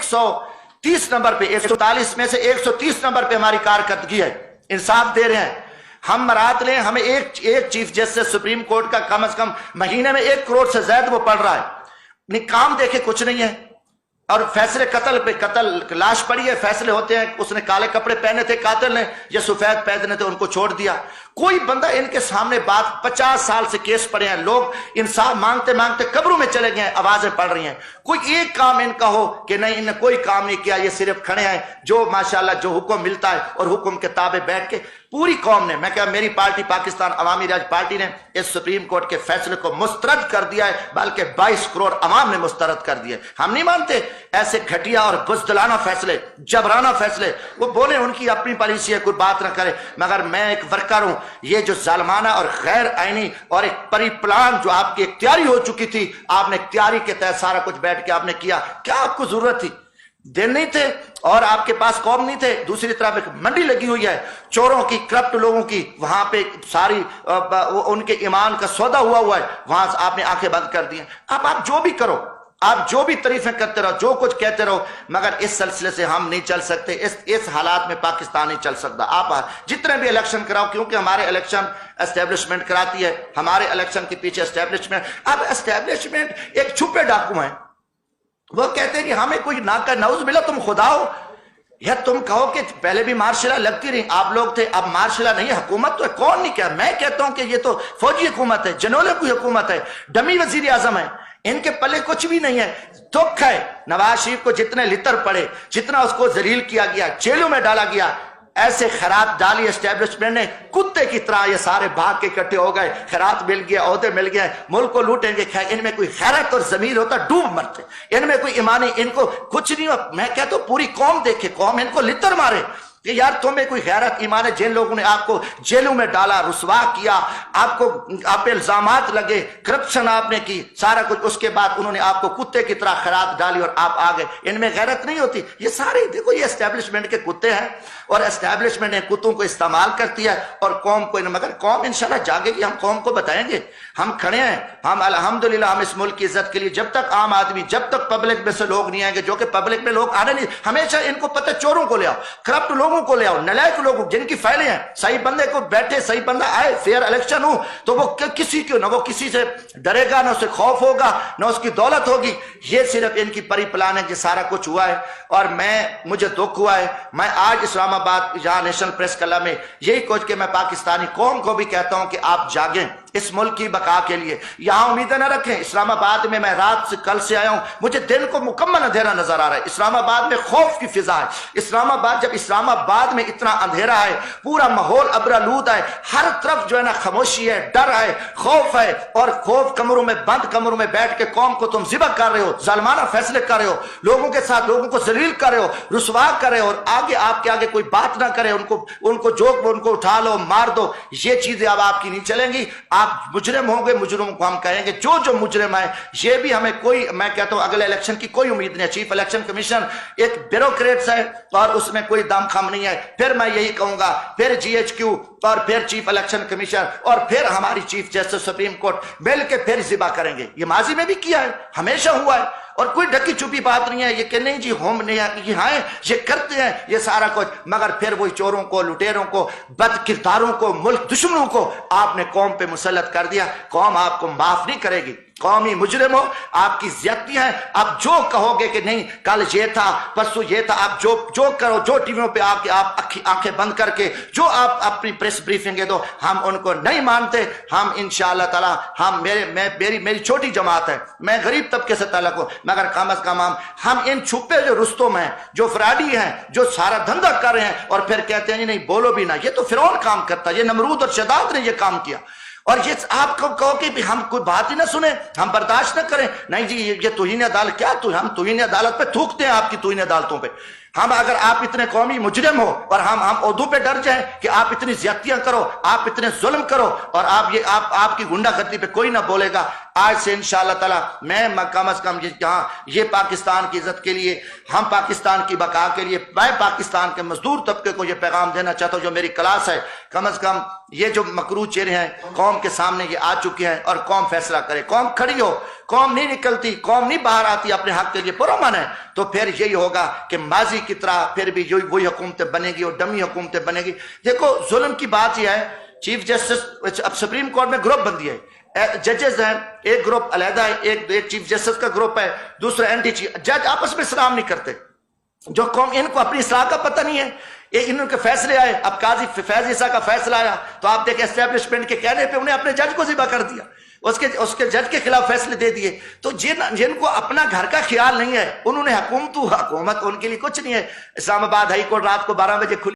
130 number पे, 140 में से 130 नंबर पे हमारी कारकर्दगी है। इंसाफ दे रहे हैं हम। मरात लें, हमें एक चीफ जस्टिस सुप्रीम कोर्ट का कम से कम महीने में 1 करोड़ से ज्यादा वो पढ़ रहा है, नहीं काम देखे कुछ नहीं है। और फैसले कत्ल पे, कत्ल लाश पड़ी है, फैसले होते हैं, उसने काले कपड़े पहने थे कातिल ने या सफेद पहने थे, उनको छोड़ दिया। कोई बंदा इनके सामने बात, 50 साल से केस पड़े हैं, लोग इंसाफ मांगते मांगते कब्रों में चले गए हैं, आवाजें पड़ रही हैं। कोई एक काम इनका हो कि नहीं, इन्होंने कोई काम नहीं किया, ये सिर्फ खड़े हैं जो माशाल्लाह जो हुक्म मिलता है और हुक्म के ताबे बैठ के पूरी कौम ने, मैं क्या मेरी पार्टी पाकिस्तान अवामी राज पार्टी ने इस सुप्रीम कोर्ट के फैसले को मुस्तरद कर दिया है, बल्कि 22 करोड़ अवाम ने मुस्तरद कर दिया। हम नहीं मानते ऐसे घटिया और बुज़दिलाना फैसले, जबराना फैसले। वो बोले उनकी अपनी पॉलिसी है, कोई बात ना करे, मगर मैं एक वर्कर हूं। ये जो जालमाना और गैर आईनी और एक परी प्लान जो आपकी इख्तियारी हो चुकी थी, आपने इख्तियारी के तहत सारा कुछ बैठ के आपने किया। क्या आपको जरूरत थी? दिन नहीं थे और आपके पास कौम नहीं थे। दूसरी तरफ एक मंडी लगी हुई है चोरों की, करप्ट लोगों की, वहां पे सारी उनके ईमान का सौदा हुआ है, वहां से आपने आंखें बंद कर दी हैं। अब आप जो भी करो, आप जो भी तारीफें करते रहो, जो कुछ कहते रहो, मगर इस सिलसिले से हम नहीं चल सकते। इस हालात में पाकिस्तान नहीं चल सकता। आप जितने भी इलेक्शन कराओ, क्योंकि हमारे इलेक्शन एस्टेब्लिशमेंट कराती है, हमारे इलेक्शन के पीछे एस्टेब्लिशमेंट। अब एस्टेब्लिशमेंट एक छुपे डाकू हैं, वो कहते हैं कि हमें कोई ना का नाउज मिला, तुम खुदा हो। या तुम कहो कि पहले भी मार्शला लगती रही, आप लोग थे, अब मार्शला नहीं है, हुकूमत तो है। कौन नहीं कहा? मैं कहता हूं कि ये तो फौजी हुकूमत है, जनोले की हुकूमत है, डमी वजीर आजम है, इनके पल्ले कुछ भी नहीं है। दुख है नवाज शरीफ को, जितने लितर पड़े, जितना उसको जलील किया गया, जेलों में डाला गया, ऐसे खैरात डाली एस्टेब्लिशमेंट ने, कुत्ते की तरह ये सारे भाग के इकट्ठे हो गए, खैरात मिल गया, ओहदे मिल गए, मुल्क को लूटेंगे। इनमें कोई खैरत और जमीर होता डूब मरते, इनमें कोई ईमानी, इनको कुछ नहीं हो। मैं कहता हूं पूरी कौम देखे, कौम इनको लितर मारे कि यार तुम्हें कोई गैरत ईमान है। जिन लोगों ने आपको जेलों में डाला, रुसवा किया, आपको आप पे इल्जामात लगे, करप्शन आपने की, सारा कुछ, उसके बाद उन्होंने आपको कुत्ते की तरह खैरात डाली और आप आ गए। इनमें गैरत नहीं होती? ये सारे देखो, ये एस्टेब्लिशमेंट के कुत्ते हैं और एस्टेब्लिशमेंट ने कुत्तों को इस्तेमाल करती है और कौम को। मगर कौम इंशाल्लाह जागेगी, हम कौम को बताएंगे, हम खड़े हैं, हम अल्हम्दुलिल्लाह, हम इस मुल्क की इज्जत के लिए। जब तक आम आदमी, जब तक पब्लिक में से लोग नहीं आएंगे, जो कि पब्लिक में लोग आने नहीं, हमेशा इनको पता, चोरों को ले आओ, करप्ट लोगों को ले आओ, नलायक लोगों जिनकी फाइलें हैं, सही बंदे को बैठे, सही बंदा आए, फेयर इलेक्शन हो, तो वो किसी क्यों ना, वो किसी से डरेगा ना, उसे खौफ होगा ना, उसकी दौलत होगी। ये सिर्फ इनकी परी प्लान है कि सारा कुछ हुआ है। और मुझे दुख हुआ है, मैं आज इस्लामाबाद जहां नेशनल प्रेस क्लब में यही कुछ कि मैं पाकिस्तानी कौम को भी कहता हूं कि आप जागें इस मुल्क की बका के लिए। यहां उम्मीदें न रखें। इस्लामाबाद में मैं रात से, कल से आया हूं, मुझे दिन को मुकम्मल अंधेरा नजर आ रहा है। इस्लामाबाद में खौफ की फिजा है। इस्लामाबाद, जब इस्लामाबाद में इतना अंधेरा है, पूरा माहौल अबरालूद है, हर तरफ जो है ना खामोशी है, डर है, खौफ है, और खौफ कमरों में, बंद कमरों में बैठ के कौम को तुम जिबा कर रहे हो, जालमाना फैसले कर रहे हो, लोगों के साथ लोगों को जलील कर रहे हो, रुसवा कर रहे हो, और आगे आपके आगे कोई बात ना करे, उनको जोक में उनको उठा लो, मार दो। ये चीजें अब आपकी नहीं चलेंगी। आप मुजरिम होंगे, मुजरिमों को हम कहेंगे, जो मुजरिम है, ये भी हमें कोई, मैं कहता हूं अगले इलेक्शन की कोई उम्मीद नहीं है। चीफ इलेक्शन कमीशन एक ब्यूरोक्रेट्स है और उसमें कोई दम खम नहीं है। फिर मैं यही कहूंगा, फिर GHQ और फिर चीफ इलेक्शन कमीशन और फिर हमारी चीफ जस्टिस सुप्रीम कोर्ट मिल के फिर जिबा करेंगे। ये माजी में भी किया है, हमेशा हुआ है, और कोई ढकी छुपी बात नहीं है। ये कि नहीं जी हम नहीं है, ये करते हैं ये सारा कुछ, मगर फिर वही चोरों को, लुटेरों को, बद किरदारों को, मुल्क दुश्मनों को आपने कौम पे मुसल्लत कर दिया। कौम आपको माफ नहीं करेगी। कौमी मुजरिम हो, आपकी ज्यादती है। आप जो कहोगे कि नहीं कल ये था, परसों ये था, आप जो करो, जो टीवियों पे आके आप आंखें बंद करके जो आप अपनी प्रेस ब्रीफिंग दो, हम उनको नहीं मानते। हम इंशाअल्लाह ताला, हम मेरी छोटी जमात है, मैं गरीब तबके से ताल्लुक हूं, मगर कम अज कम हम इन छुपे जो रुस्तम हैं, जो फराडी हैं, जो सारा धंधा कर रहे हैं और फिर कहते हैं नहीं बोलो भी ना, ये तो फिरौन काम करता है, ये नमरूद और शदाद ने ये काम किया। और ये आपको कहो कि हम कोई बात ही ना सुने, हम बर्दाश्त ना करें, नहीं जी ये तौहीन अदालत, क्या हम तौहीन अदालत पे थूकते हैं, आपकी तौहीन अदालतों पे। ہم اگر آپ اتنے قومی مجرم ہو اور ہم عہدوں پہ ڈر جائیں کہ آپ اتنی زیادتیاں کرو، آپ اتنے ظلم کرو، اور آپ کی گنڈا گردی پہ کوئی نہ بولے گا، آج سے انشاءاللہ تعالی میں کم از کم یہ پاکستان کی عزت کے لیے، ہم پاکستان کی بقا کے لیے، میں پاکستان کے مزدور طبقے کو یہ پیغام دینا چاہتا ہوں، جو میری کلاس ہے، کم از کم یہ جو مکروہ چہرے ہیں قوم کے سامنے یہ آ چکے ہیں، اور قوم فیصلہ کرے، قوم کھڑی ہو، قوم نہیں نکلتی، قوم نہیں باہر آتی اپنے حق کے لیے پرامن ہے، تو پھر یہی ہوگا کہ ماضی کی طرح پھر بھی وہی حکومتیں بنے گی اور ڈمی حکومتیں بنے گی۔ دیکھو ظلم کی بات یہ ہے، چیف جسٹس اب سپریم کورٹ میں گروپ بندی ہے، ججز ہیں، ایک گروپ علیحدہ ہے، ایک چیف جسٹس کا گروپ ہے، دوسرا اینٹی چیف جج، آپس میں سلام نہیں کرتے، جو قوم ان کو اپنی اصلاح کا پتہ نہیں ہے، ان کے فیصلے آئے، اب قاضی فیض عیسیٰ کا فیصلہ آیا تو آپ دیکھیں اسٹیبلشمنٹ کے کہنے پہ انہیں اپنے جج کو ذبح کر دیا، اس کے جج کے خلاف فیصلے دے دیے۔ تو جن کو اپنا گھر کا خیال نہیں ہے، انہوں نے حکومت ان کے لیے کچھ نہیں ہے۔ اسلام آباد ہائی کورٹ رات کو 12 بجے کھلی